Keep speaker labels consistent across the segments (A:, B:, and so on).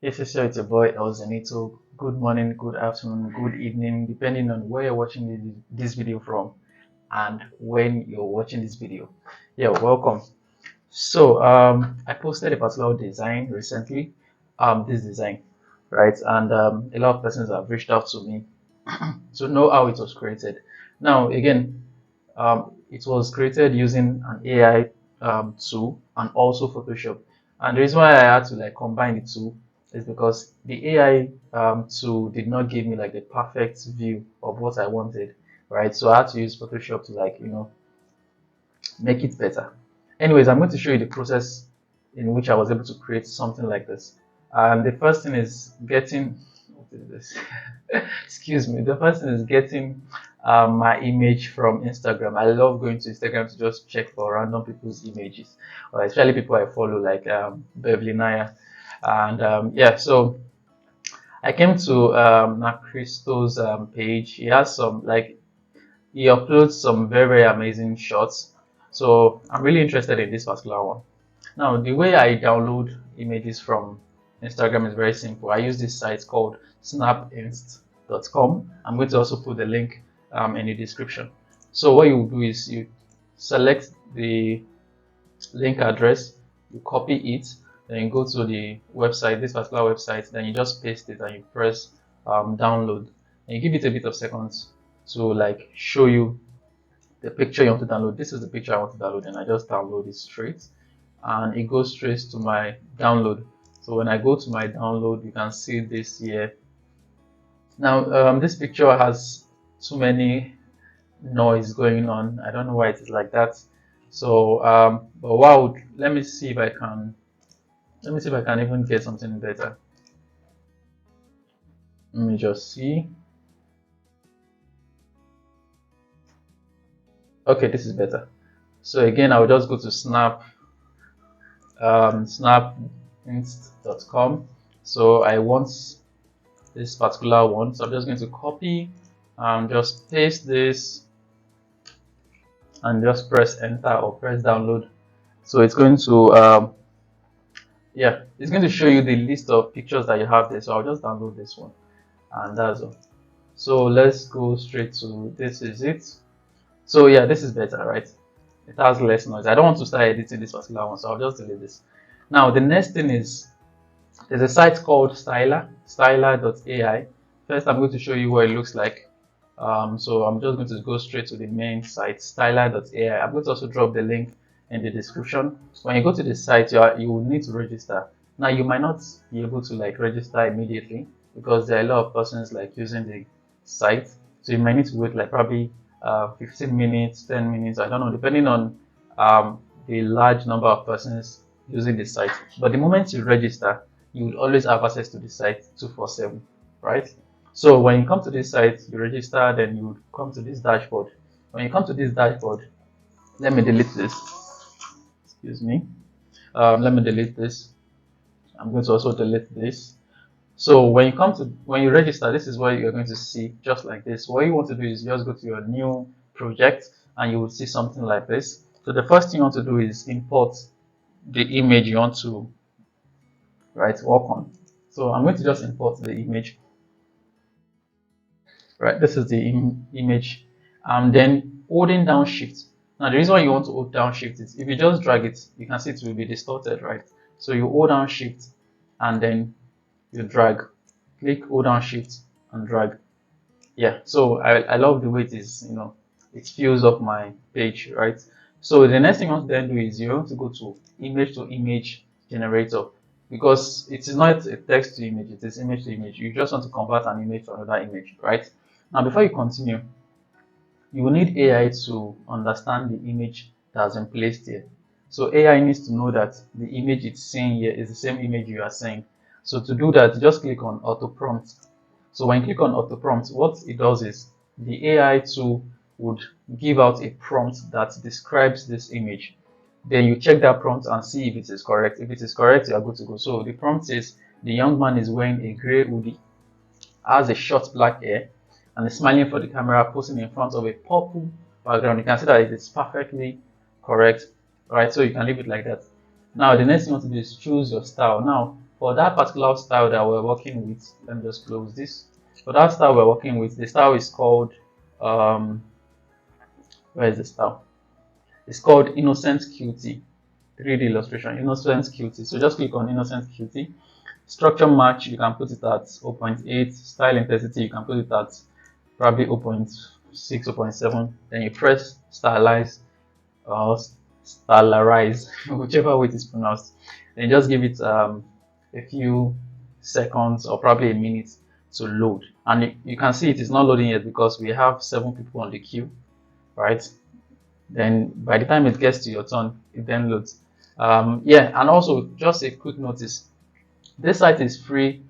A: Yes, yes, sir. It's your boy Elzenitho. Good morning, good afternoon, good evening, depending on where you're watching this video from and when you're watching this video. Yeah, welcome. So, I posted a particular design recently. This design, right? And a lot of persons have reached out to me to know how it was created. Now, again, it was created using an AI tool and also Photoshop. And the reason why I had to like combine the two is because the AI tool did not give me like the perfect view of what I wanted, right? So I had to use Photoshop to like make it better. Anyways, I'm going to show you the process in which I was able to create something like this. And the first thing is getting, what is this? Excuse me. The first thing is getting my image from Instagram. I love going to Instagram to just check for random people's images, or especially people I follow, like Beverly Naya. And yeah, so I came to Nakristo's page. He has some like he uploads some very, very amazing shots. So I'm really interested in this particular one. Now, the way I download images from Instagram is very simple. I use this site called snapinst.com. I'm going to also put the link in the description. So what you do is you select the link address, you copy it, then you go to the website, this particular website, then you just paste it and you press download. And you give it a bit of seconds to like show you the picture you want to download. This is the picture I want to download, and I just download it straight, and it goes straight to my download. So when I go to my download, you can see this here. Now this picture has too many noise going on. I don't know why it is like that. So but wow, let me see if I can even get something better. Let me just see. Okay, this is better. So again, I will just go to snapinst.com. So I want this particular one, so I'm just going to copy and just paste this and just press enter or press download. So it's going to yeah, it's going to show you the list of pictures that you have there. So I'll just download this one, and that's all. So let's go straight to this is it. So yeah, this is better, right? It has less noise. I don't want to start editing this particular one, so I'll just delete this. Now the next thing is there's a site called styler.ai. First, I'm going to show you what it looks like. So I'm just going to go straight to the main site, styler.ai. I'm going to also drop the link in the description. When you go to the site, you will need to register. Now, you might not be able to like register immediately because there are a lot of persons like using the site. So you might need to wait like probably 15 minutes, 10 minutes, I don't know, depending on the large number of persons using the site. But the moment you register, you will always have access to the site 247, right? So when you come to this site, you register, then you come to this dashboard. When you come to this dashboard, let me delete this. Excuse me. Let me delete this. I'm going to also delete this. So when you register, this is what you're going to see, just like this. What you want to do is just go to your new project, and you will see something like this. So the first thing you want to do is import the image you want to work on. So I'm going to just import the image. Right, this is the image. Then holding down shift. Now the reason why you want to hold down shift is if you just drag it, you can see it will be distorted, right? So you hold down shift and then you drag, click, hold down shift and drag. Yeah, so I love the way it is, it fills up my page, right? So the next thing you want to then do is you want to go to image generator, because it is not a text to image, it is image to image. You just want to convert an image to another image, right? Now before you continue, you will need AI to understand the image that's been placed here. So AI needs to know that the image it's seeing here is the same image you are seeing. So to do that, just click on auto prompt. So when you click on auto prompt, what it does is the AI tool would give out a prompt that describes this image. Then you check that prompt and see if it is correct. If it is correct, you are good to go. So the prompt is the young man is wearing a gray hoodie, has a short black hair, and is smiling for the camera, posing in front of a purple background. You can see that it is perfectly correct, right? So you can leave it like that. Now the next thing you want to do is choose your style. Now for that particular style that we're working with, let me just close this. For that style we're working with, the style is called where is the style? It's called Innocent Cutie. 3D illustration, Innocent Cutie. So just click on Innocent Cutie. Structure match, you can put it at 0.8. Style intensity, you can put it at probably 0.6, 0.7. Then you press stylize or stylarize, whichever way it is pronounced. Then just give it a few seconds or probably a minute to load. And you can see it is not loading yet because we have 7 people on the queue, right? Then by the time it gets to your turn, it then loads. Yeah, and also just a quick notice, this site is free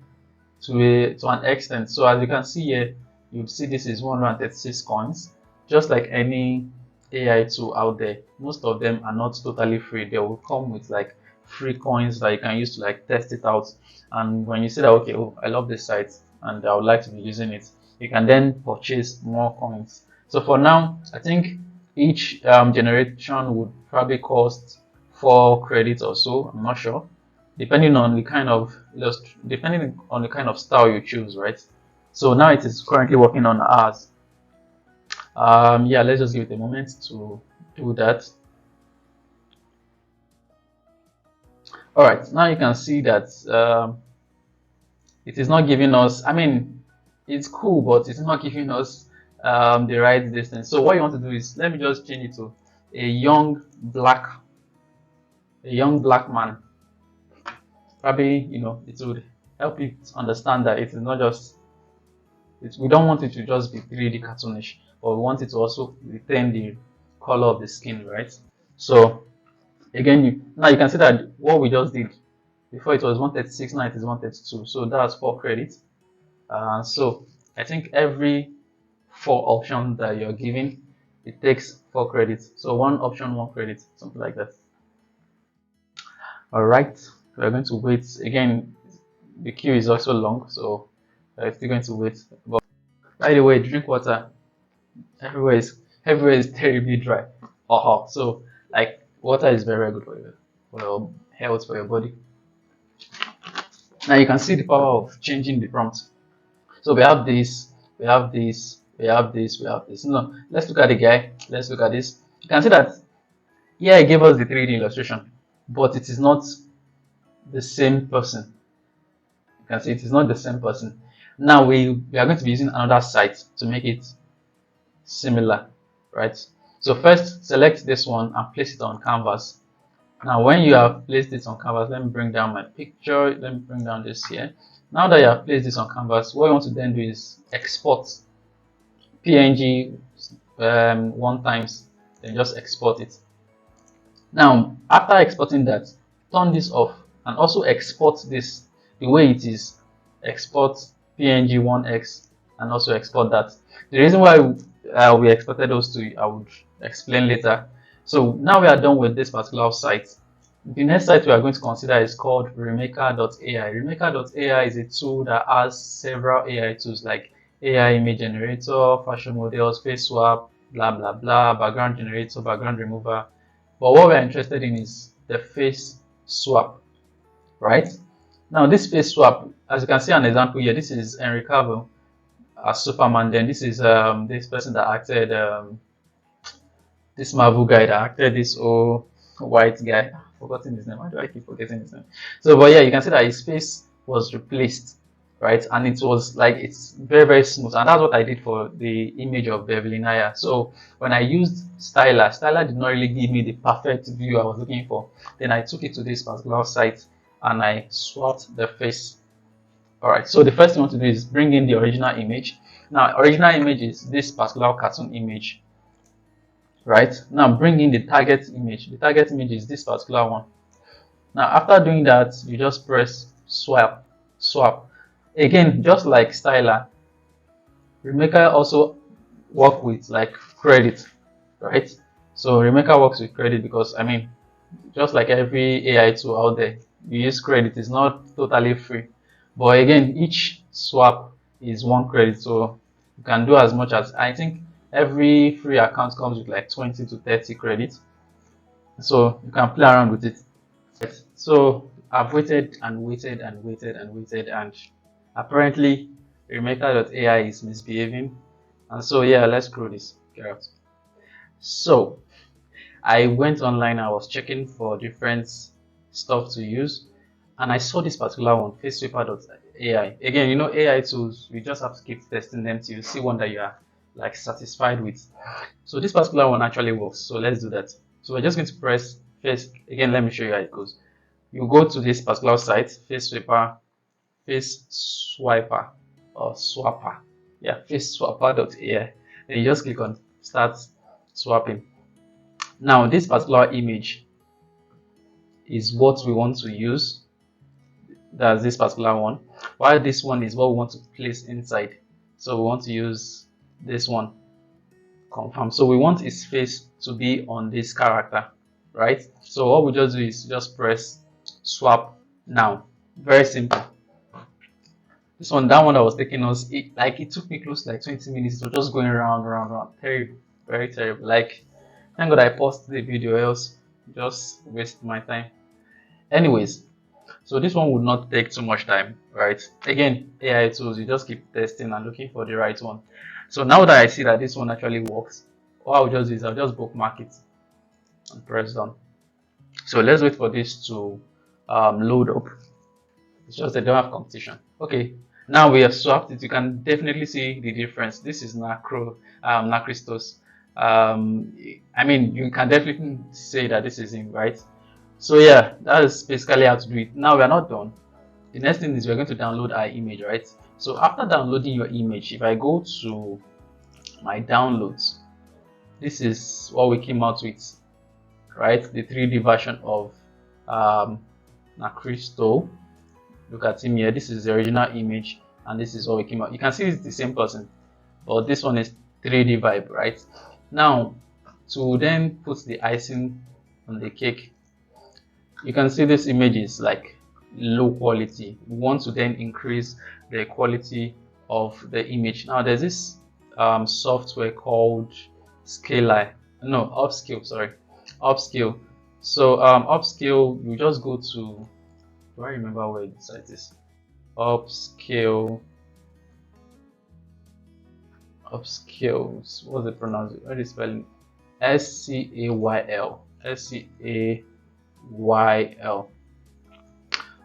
A: to an extent. So as you can see here, you'll see this is 136 coins. Just like any AI tool out there, most of them are not totally free. They will come with like free coins that you can use to like test it out. And when you say that, okay, oh, I love this site and I would like to be using it, you can then purchase more coins. So for now, I think each generation would probably cost 4 credits or so. I'm not sure, depending on the kind of style you choose, right? So now it is currently working on ours. Yeah, let's just give it a moment to do that. All right, now you can see that it is not giving us, I mean, it's cool, but it's not giving us the right distance. So what you want to do is, let me just change it to a young black man. Probably, you know, it would help you understand that it is not just, we don't want it to just be 3D cartoonish, but we want it to also retain the color of the skin, right? So again, now you can see that what we just did before, it was 136, now it is 132, so that's 4 credits. So I think every 4 options that you're giving, it takes 4 credits. So 1 option, 1 credit, something like that. All right, we're going to wait. Again, the queue is also long, so we're still going to wait. But by the way, drink water. Everywhere is terribly dry. So like water is very good for your health, for your body. Now you can see the power of changing the prompt. So we have this, we have this, we have this, we have this. No, let's look at the guy. Let's look at this. You can see that, yeah, it gave us the 3D illustration, but it is not the same person. You can see it is not the same person. Now we are going to be using another site to make it similar, right? So first select this one and place it on canvas. Now when you have placed it on canvas, let me bring down my picture, let me bring down this here. Now that you have placed this on canvas, what you want to then do is export PNG 1 times, then just export it. Now after exporting that, turn this off and also export this the way it is. Export PNG 1x and also export that. The reason why we exported those two, I would explain later. So now we are done with this particular site. The next site we are going to consider is called remaker.ai. Remaker.ai is a tool that has several AI tools like AI image generator, fashion models, face swap, blah blah blah, background generator, background remover. But what we're interested in is the face swap, right? Now this face swap, as you can see an example here, this is Henry Cavill as Superman. Then this is this person that acted this Marvel guy that acted this old white guy. I've forgotten his name. Why do I keep forgetting his name? So, but yeah, you can see that his face was replaced, right? And it was like, it's very, very smooth. And that's what I did for the image of Beverly Naya. So when I used Styler did not really give me the perfect view I was looking for. Then I took it to this particular site and I swapped the face. All right, so the first thing I want to do is bring in the original image. Now, original image is this particular cartoon image, right? Now bring in the target image. The target image is this particular one. Now after doing that, you just press swap. Again, just like Styler, Remaker also work with like credit, right? So Remaker works with credit because, I mean, just like every AI tool out there, you use credit. It's not totally free, but again, each swap is 1 credit, so you can do as much as, I think every free account comes with like 20 to 30 credits, so you can play around with it. So I've waited and waited and waited and waited, and apparently Remeka.ai is misbehaving. And so yeah, let's screw this. Get out. So I went online, I was checking for different stuff to use, and I saw this particular one, facesweeper.ai. Again, you know, AI tools, we just have to keep testing them till you see one that you are like satisfied with. So this particular one actually works. So let's do that. So we're just going to press face again. Let me show you how it goes. You go to this particular site, face swiper or swapper. Yeah, faceswapper.ai. Then you just click on start swapping. Now this particular image is what we want to use. That's this particular one. While this one is what we want to place inside. So we want to use this one. Confirm. So we want his face to be on this character, right? So what we just do is just press swap now. Very simple. This one, that one that was taking us, it took me close to like 20 minutes. It was just going round. Terrible, very terrible. Like, thank God I paused the video, else just waste my time. Anyways, so this one would not take too much time, right? Again, AI tools, you just keep testing and looking for the right one. So now that I see that this one actually works, what I'll just do is I'll just bookmark it and press done. So let's wait for this to load up. It's just they don't have competition. Okay, now we have swapped it. You can definitely see the difference. This is Nacristos. I mean, you can definitely say that this is him, right? So yeah, that is basically how to do it. Now we are not done. The next thing is we're going to download our image, right? So after downloading your image, if I go to my downloads, this is what we came out with, right? The 3D version of Nacristos. Look at him here. This is the original image, and this is what we came out. You can see it's the same person, but this one is 3D vibe, right? Now, to then put the icing on the cake, you can see this image is like low quality. We want to then increase the quality of the image. Now, there's this software called Upscale. So Upscale, you just go to, do I remember where the site is? Upscales. What's the pronunciation? What is spelling? Scayl. Scayl.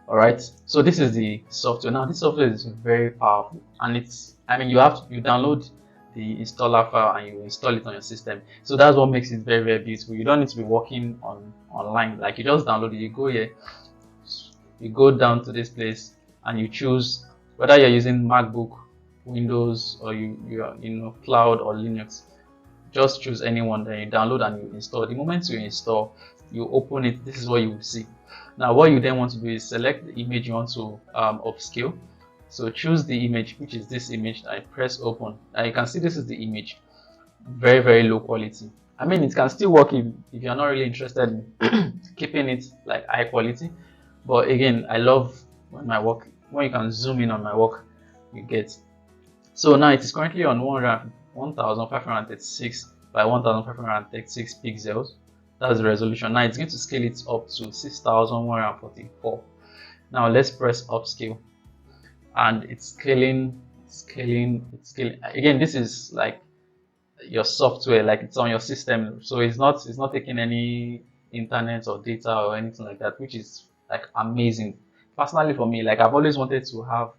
A: All right. So this is the software. Now this software is very powerful, and it's. I mean, you download the installer file and you install it on your system. So that's what makes it very, very beautiful. You don't need to be working online. Like, you just download it. You go here. You go down to this place and you choose whether you're using MacBook, Windows, or you are cloud or Linux. Just choose anyone, then you download and you install. The moment you install, you open it. This is what you will see. Now what you then want to do is select the image you want to upscale. So choose the image, which is this image. I press open, and you can see this is the image. Very, very low quality. I mean, it can still work if you're not really interested in keeping it like high quality. But again, I love when you can zoom in on my work, you get. So now it is currently on 1536 by 1536 pixels. That's the resolution. Now it's going to scale it up to 6144. Now let's press upscale, and it's scaling. Again, this is like your software, like it's on your system, so it's not taking any internet or data or anything like that, which is like amazing. Personally, for me, like, I've always wanted to have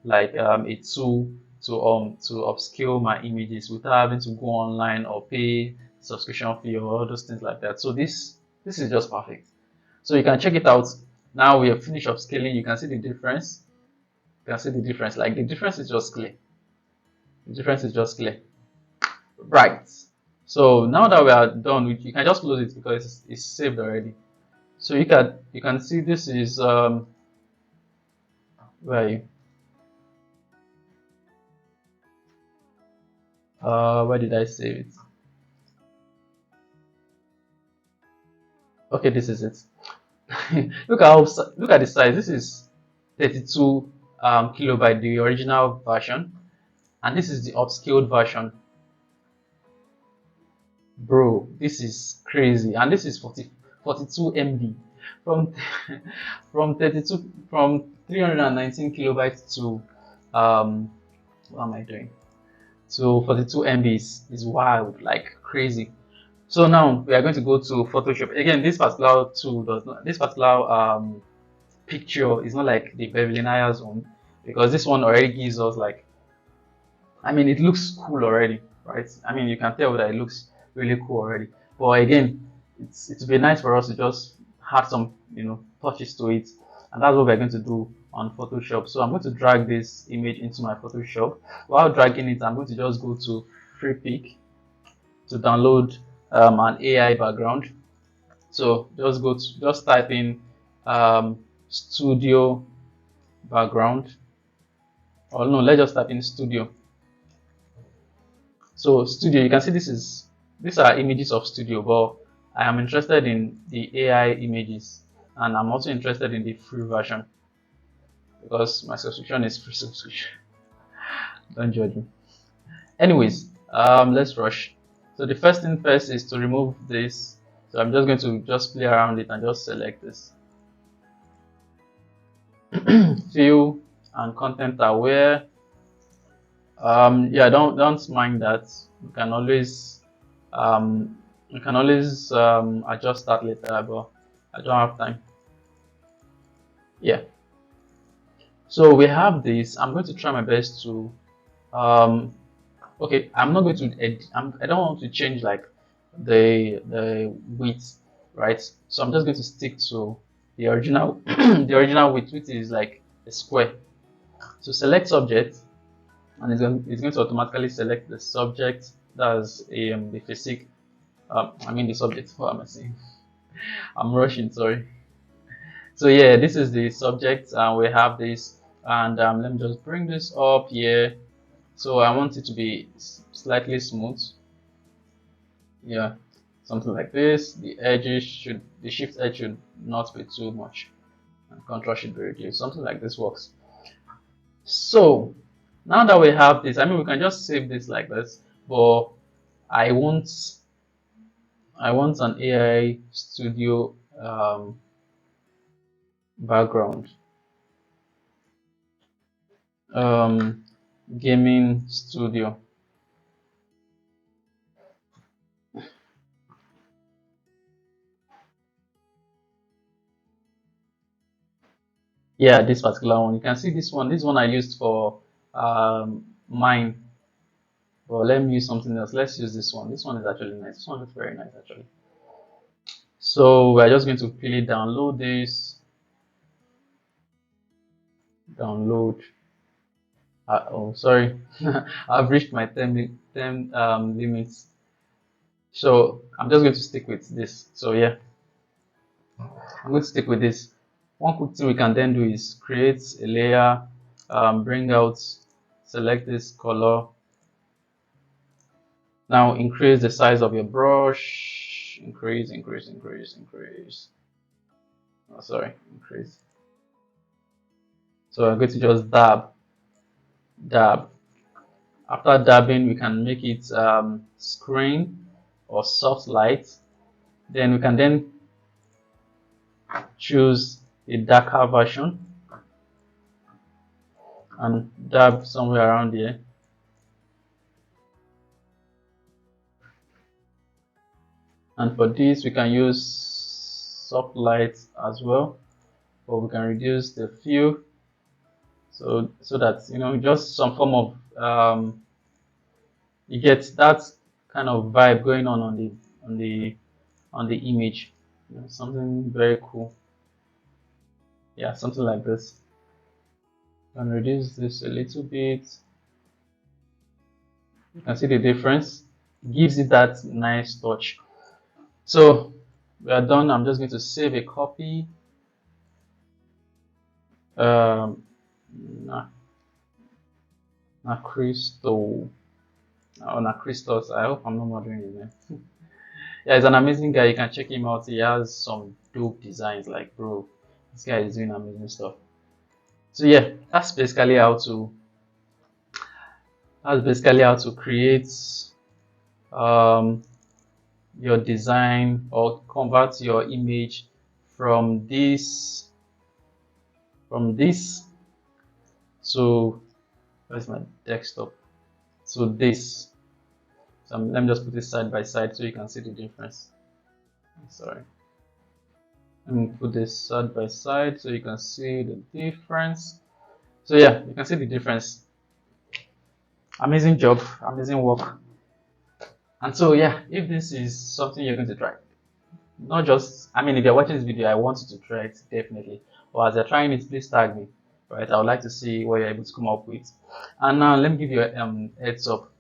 A: like a tool to upscale my images without having to go online or pay subscription fee or all those things like that. So this is just perfect. So you can check it out. Now we have finished upscaling. You can see the difference. Like, the difference is just clear. Right. So now that we are done with, you can just close it because it's saved already. So you can see this is where are you? Where did I save it? Okay, this is it. look at the size. This is 32 kilobyte, the original version, and this is the upscaled version. Bro, this is crazy, and this is 42 MB. from from 32 from 319 kilobytes to what am I doing? To 42 MBs is wild, like crazy. So now we are going to go to Photoshop. Again, this particular tool does not, this particular picture is not like the Beverly Nyers one, because this one already gives us like, I mean, it looks cool already, right? I mean, you can tell that it looks really cool already. But again, it would be nice for us to just add some, touches to it, and that's what we're going to do on Photoshop. So I'm going to drag this image into my Photoshop. While dragging it, I'm going to just go to Free Pick to download an AI background. So just type in studio background, or no, let's just type in studio. So studio, you can see these are images of studio, but I am interested in the AI images, and I'm also interested in the free version because my subscription is free subscription. Don't judge me. Anyways, let's rush. So the first thing first is to remove this. So I'm just going to just play around it and just select this. Fill and content aware. Yeah, don't mind that. You can always adjust that later, but I don't have time. Yeah. So we have this. I'm going to try my best to okay, I'm not going to edit. I don't want to change like the width, right? So I'm just going to stick to the original the original width, which is like a square. So select subject, and it's going to automatically select the subject. That's the physique. I mean the subject. What am I saying? I'm rushing. Sorry. So yeah, this is the subject, and we have this. And let me just bring this up here. So I want it to be slightly smooth. Yeah, something like this. The shift edge should not be too much, and contrast should be reduced. Something like this works. So now that we have this, I mean, we can just save this like this, but I want an AI studio background, um, gaming studio. Yeah, this particular one. You can see this one. This one I used for mine. But let me use something else. Let's use this one. This one is actually nice. This one looks very nice actually. So we're just going to quickly download this. Download. Oh, sorry. I've reached my 10 limits. So I'm just going to stick with this. So yeah, I'm going to stick with this. One quick thing we can then do is create a layer, bring out, select this color. Now increase the size of your brush. Increase. Oh, sorry, increase. So I'm going to just dab. After dabbing, we can make it screen or soft light. Then we can then choose a darker version and dab somewhere around here. And for this, we can use soft light as well, or we can reduce the fill, so that just some form of you get that kind of vibe going on the image. Something very cool. Yeah, something like this. And reduce this a little bit. You can see the difference. It gives it that nice touch. So we are done. I'm just going to save a copy. Um, na Crystal. Oh, na Christos. I hope I'm not murdering his name. Yeah, he's an amazing guy. You can check him out. He has some dope designs. Like, bro, this guy is doing amazing stuff. So yeah, that's basically how to create your design or convert your image from this to, where's my desktop, so this. So let me just put it side by side so you can see the difference. Sorry. Let me put this side by side so you can see the difference. So yeah, you can see the difference. Amazing job, amazing work. And so yeah, if this is something you're going to try, not just, I mean, if you're watching this video, I want you to try it definitely. Or as you're trying it, please tag me, right? I would like to see what you're able to come up with. And now let me give you a heads up.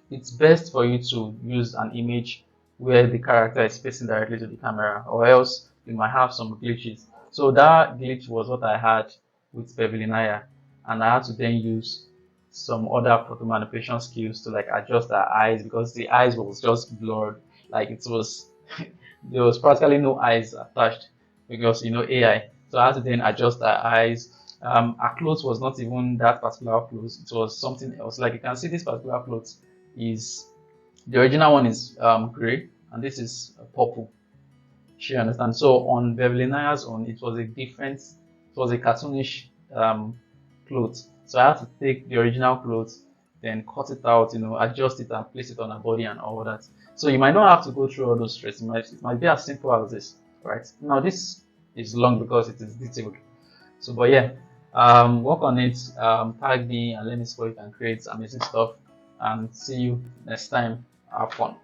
A: It's best for you to use an image where the character is facing directly to the camera, or else you might have some glitches. So that glitch was what I had with Bevelinaya, and I had to then use some other photo manipulation skills to like adjust her eyes, because the eyes was just blurred, like it was there was practically no eyes attached, because AI. So I had to then adjust her eyes. Her clothes was not even that particular clothes, it was something else. Like you can see, this particular clothes is, the original one is gray, and this is purple. She understands. So on Beverly Naya's own, it was a different, it was a cartoonish clothes. So I had to take the original clothes, then cut it out, adjust it and place it on her body and all that. So you might not have to go through all those stress. It might be as simple as this, right? Now this is long because it is detailed. So, but yeah, work on it. Tag me and let me see what you can create amazing stuff. And see you next time. Have fun.